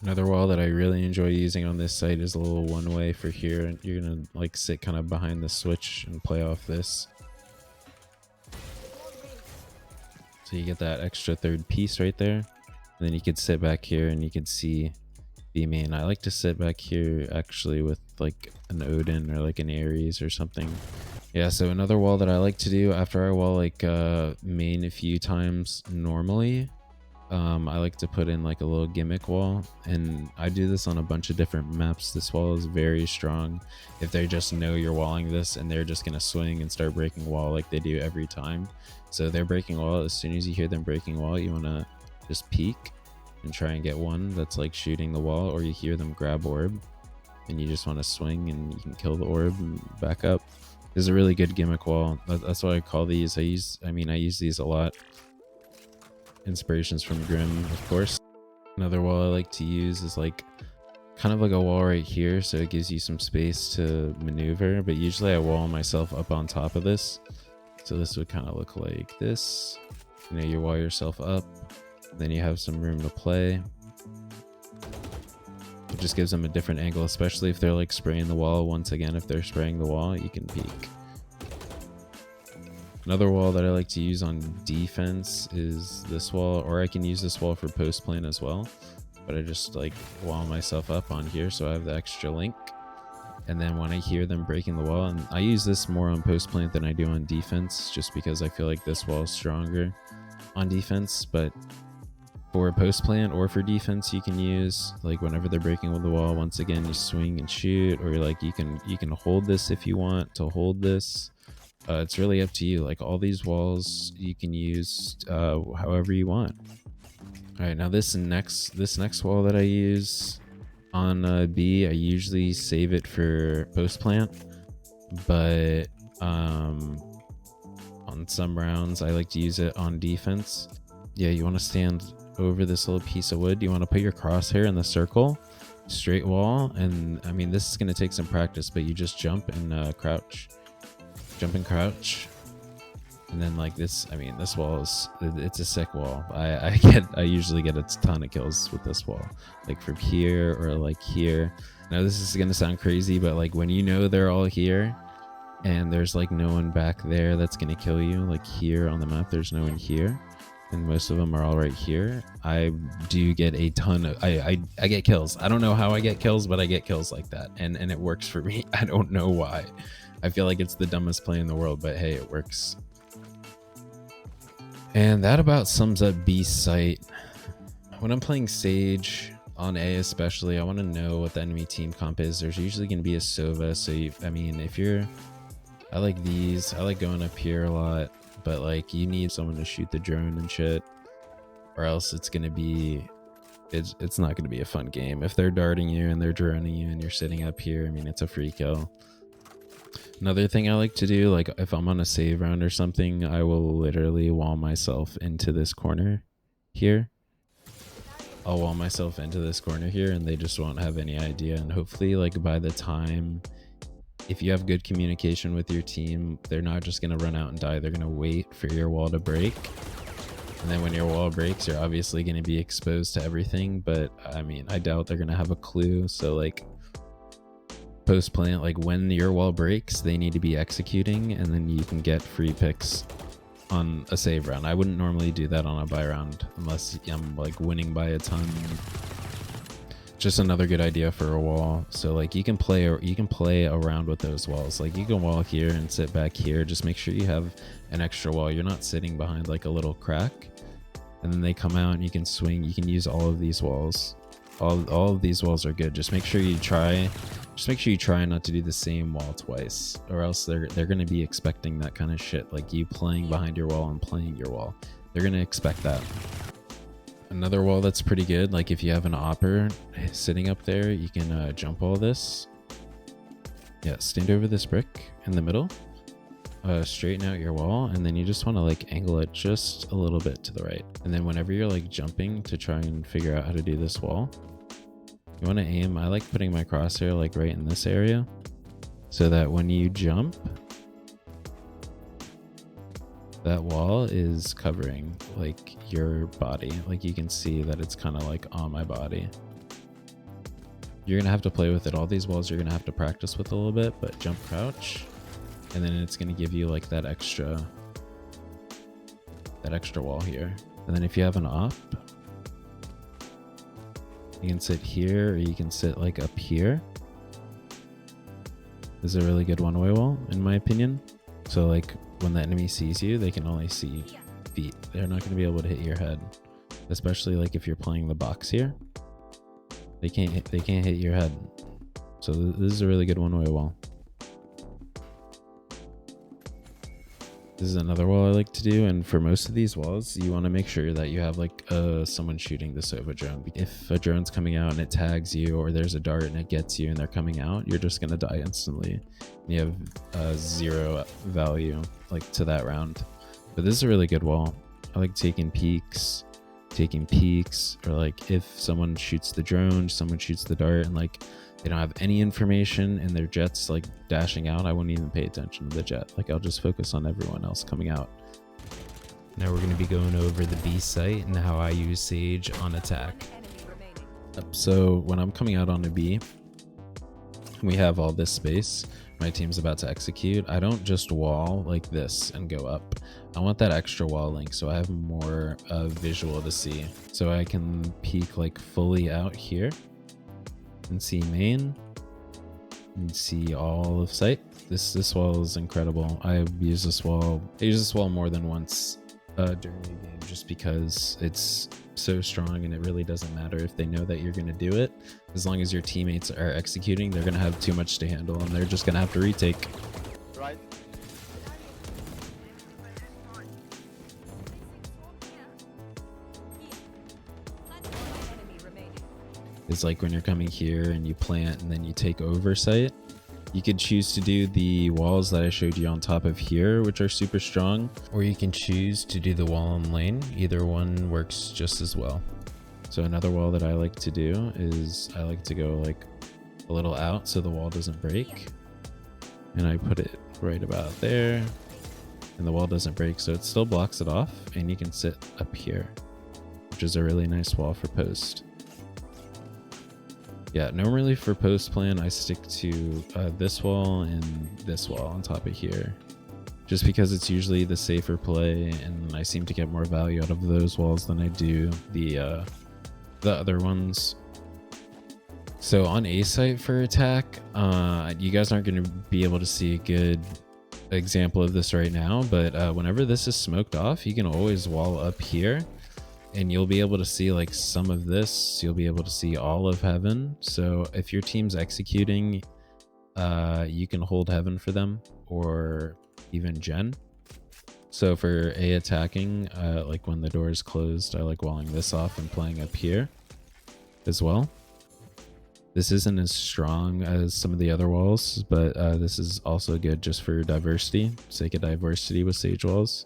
Another wall that I really enjoy using on this site is a little one-way for here, and you're gonna like sit kind of behind the switch and play off this. So you get that extra third piece right there. And then you could sit back here and you can see the main. I like to sit back here actually with like an Odin or like an Ares or something. Yeah, so another wall that I like to do after I wall like main a few times normally, I like to put in like a little gimmick wall, and I do this on a bunch of different maps. This wall is very strong if they just know you're walling this and they're just gonna swing and start breaking wall like they do every time. So they're breaking wall. As soon as you hear them breaking wall, you want to just peek and try and get one that's like shooting the wall, or you hear them grab orb and you just want to swing and you can kill the orb and back up. This is a really good gimmick wall. That's what I call these. I use these a lot. Inspirations from Grim, of course. Another wall I like to use is like kind of like a wall right here, so it gives you some space to maneuver, but usually I wall myself up on top of this. So this would kind of look like this. You know, you wall yourself up, then you have some room to play. It just gives them a different angle, especially if they're like spraying the wall. Once again, if they're spraying the wall, you can peek. Another wall that I like to use on defense is this wall, or I can use this wall for post plant as well. But I just like wall myself up on here so I have the extra link. And then when I hear them breaking the wall, and I use this more on post plant than I do on defense, just because I feel like this wall is stronger on defense. But for post plant or for defense, you can use like whenever they're breaking with the wall, once again, you swing and shoot, or like you can hold this if you want to hold this. It's really up to you. Like all these walls you can use however you want. All right, now this next wall that I use on B, I usually save it for post plant, but on some rounds I like to use it on defense. Yeah, you want to stand over this little piece of wood. You want to put your crosshair in the circle, straight wall, and I mean this is going to take some practice, but you just jump and crouch. Jump and crouch, and then like this. I mean, this wall it's a sick wall. I usually get a ton of kills with this wall, like from here or like here. Now this is gonna sound crazy, but like when you know they're all here and there's like no one back there that's gonna kill you, like here on the map there's no one here and most of them are all right here, I do get a ton of I get kills. I don't know how I get kills, but I get kills like that, and it works for me. I don't know why. I feel like it's the dumbest play in the world, but hey, it works. And that about sums up B site. When I'm playing Sage on A especially, I want to know what the enemy team comp is. There's usually going to be a Sova, so I like these. I like going up here a lot, but like you need someone to shoot the drone and shit, or else it's going to be it's not going to be a fun game. If they're darting you and they're droning you and you're sitting up here, I mean, it's a free kill. Another thing I like to do, like if I'm on a save round or something, I will literally wall myself into this corner here. I'll wall myself into this corner here and they just won't have any idea. And hopefully like by the time, if you have good communication with your team, they're not just going to run out and die. They're going to wait for your wall to break. And then when your wall breaks, you're obviously going to be exposed to everything. But I mean, I doubt they're going to have a clue. So like, post plant, like when your wall breaks, they need to be executing, and then you can get free picks on a save round. I wouldn't normally do that on a buy round unless I'm like winning by a ton. Just another good idea for a wall. So like you can play around with those walls. Like you can wall here and sit back here. Just make sure you have an extra wall. You're not sitting behind like a little crack. And then they come out and you can swing. You can use all of these walls. All of these walls are good. Just make sure you try not to do the same wall twice, or else they're going to be expecting that kind of shit, like you playing behind your wall and playing your wall. They're going to expect that. Another wall that's pretty good, like if you have an opper sitting up there, you can jump all this. Yeah, stand over this brick in the middle, straighten out your wall, and then you just want to like angle it just a little bit to the right. And then whenever you're like jumping to try and figure out how to do this wall, you want to aim. I like putting my crosshair like right in this area so that when you jump, that wall is covering like your body. Like you can see that it's kind of like on my body. You're gonna have to play with it. All these walls you're gonna have to practice with a little bit, but jump crouch, and then it's gonna give you like that extra wall here. And then if you have an op, you can sit here or you can sit like up here. This is a really good one-way wall in my opinion. So like when the enemy sees you, they can only see feet. They're not going to be able to hit your head, especially like if you're playing the box here. They can't hit your head. So this is a really good one-way wall. This is another wall I like to do, and for most of these walls, you want to make sure that you have like someone shooting the Sova drone. If a drone's coming out and it tags you, or there's a dart and it gets you and they're coming out, you're just gonna die instantly. You have 0 value like to that round. But this is a really good wall. I like taking peeks, or like if someone shoots the drone, someone shoots the dart, and like they don't have any information and their jet's like dashing out, I wouldn't even pay attention to the jet. Like I'll just focus on everyone else coming out. Now we're going to be going over the B site and how I use Sage on attack. So when I'm coming out on a B, we have all this space. My team's about to execute. I don't just wall like this and go up. I want that extra wall link so I have more visual to see. So I can peek like fully out here and see main and see all of sight. This wall is incredible. I use this wall more than once during the game just because it's so strong, and it really doesn't matter if they know that you're going to do it. As long as your teammates are executing, they're going to have too much to handle and they're just going to have to retake. Right. It's like when you're coming here and you plant and then you take oversight. You could choose to do the walls that I showed you on top of here, which are super strong, or you can choose to do the wall on lane. Either one works just as well. So another wall that I like to do is I like to go like a little out so the wall doesn't break. And I put it right about there and the wall doesn't break, so it still blocks it off, and you can sit up here, which is a really nice wall for post. Yeah, normally for post plan, I stick to this wall and this wall on top of here, just because it's usually the safer play, and I seem to get more value out of those walls than I do the other ones. So on A site for attack, you guys aren't going to be able to see a good example of this right now, but whenever this is smoked off, you can always wall up here. And you'll be able to see like some of this. You'll be able to see all of heaven. So if your team's executing, you can hold heaven for them, or even gen. So for A attacking, like when the door is closed, I like walling this off and playing up here as well. This isn't as strong as some of the other walls, but this is also good just for diversity, sake of diversity with Sage walls.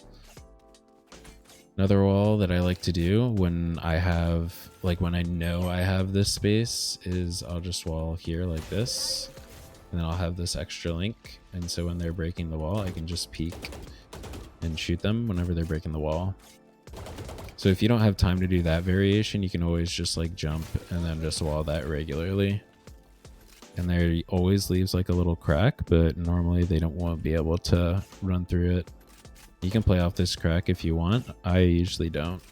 Another wall that I like to do when I have, like when I know I have this space, is I'll just wall here like this, and then I'll have this extra link. And so when they're breaking the wall, I can just peek and shoot them whenever they're breaking the wall. So if you don't have time to do that variation, you can always just like jump and then just wall that regularly. And there always leaves like a little crack, but normally they won't be able to run through it. You can play off this crack if you want. I usually don't.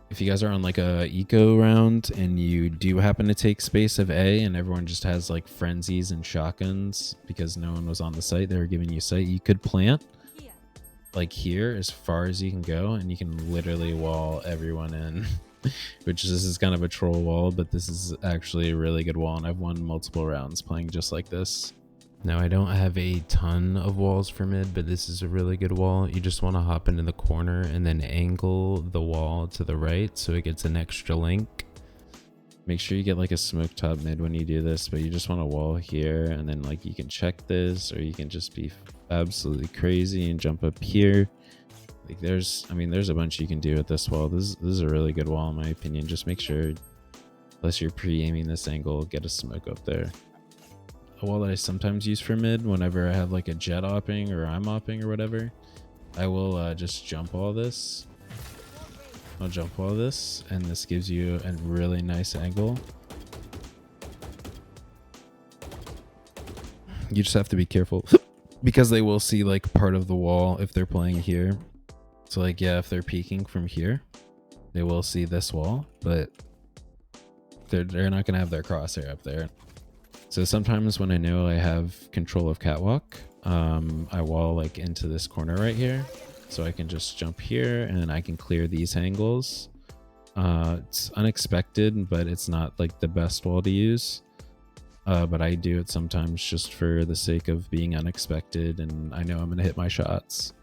If you guys are on like a eco round and you do happen to take space of A and everyone just has like frenzies and shotguns because no one was on the site, they were giving you sight, you could plant like here as far as you can go, and you can literally wall everyone in. Which this is kind of a troll wall, but this is actually a really good wall, and I've won multiple rounds playing just like this. Now, I don't have a ton of walls for mid, but this is a really good wall. You just want to hop into the corner and then angle the wall to the right so it gets an extra link. Make sure you get like a smoke top mid when you do this, but you just want to wall here, and then like you can check this, or you can just be absolutely crazy and jump up here. Like there's a bunch you can do with this wall. This is a really good wall in my opinion. Just make sure, unless you're pre-aiming this angle, get a smoke up there. A wall that I sometimes use for mid whenever I have like a jet opping or I'm opping or whatever, I will just jump all this. I'll jump all this, and this gives you a really nice angle You just have to be careful because they will see like part of the wall if they're playing here. So like, yeah, if they're peeking from here, they will see this wall, but they're not gonna have their crosshair up there. So sometimes when I know I have control of catwalk, I wall like into this corner right here, so I can just jump here and I can clear these angles. It's unexpected, but it's not like the best wall to use. But I do it sometimes just for the sake of being unexpected, and I know I'm gonna hit my shots.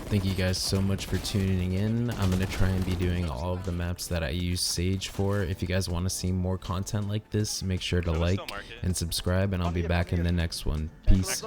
Thank you guys so much for tuning in. I'm going to try and be doing all of the maps that I use Sage for. If you guys want to see more content like this, make sure to like and subscribe, and I'll be back in the next one. Peace.